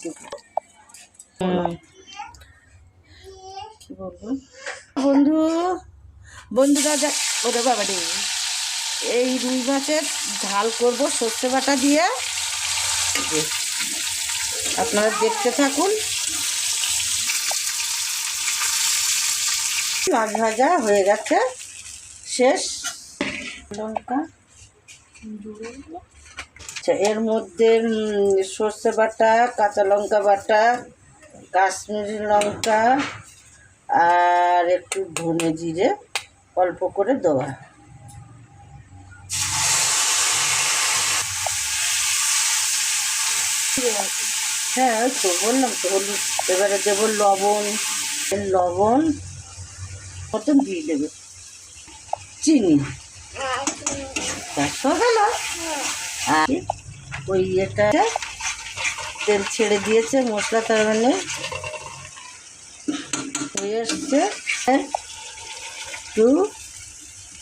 কি বলবো বন্ধুরা, ওরে বাবা রে, এই রুই মাছের ঝাল করব সর্ষে বাটা দিয়ে। আপনারা দেখতে থাকুন। মাছ ভাজা হয়ে গেছে, শেষ। লঙ্কা, আচ্ছা, এর মধ্যে সর্ষে বাটা, কাঁচা লঙ্কা বাটা, কাশ্মীরি লঙ্কা আর একটু ধনে জিরে অল্প করে দেওয়া। হ্যাঁ, ওই তো বললাম তো, হলুদ। এবারে দেবো লবণ, মতন দিয়ে দেবে, চিনি, হবে না। আর ওই এটা তেল ছেড়ে দিয়েছে, মশলা তার মানে হয়ে এসছে। একটু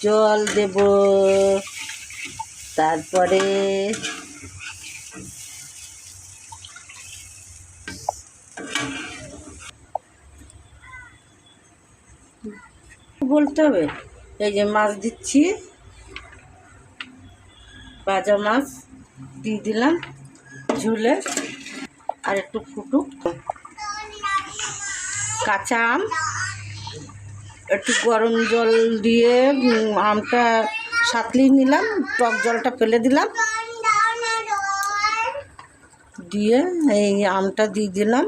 জল দেব, তারপরে বলতে হবে। এই যে মাছ দিচ্ছি, ভাজা মাছ দিয়ে দিলাম ঝুলে। আর একটু ফুটুক। কাঁচা আম, একটু গরম জল দিয়ে আমটা সাঁতলিয়ে নিলাম, টক জলটা ফেলে দিলাম, দিয়ে এই আমটা দিয়ে দিলাম।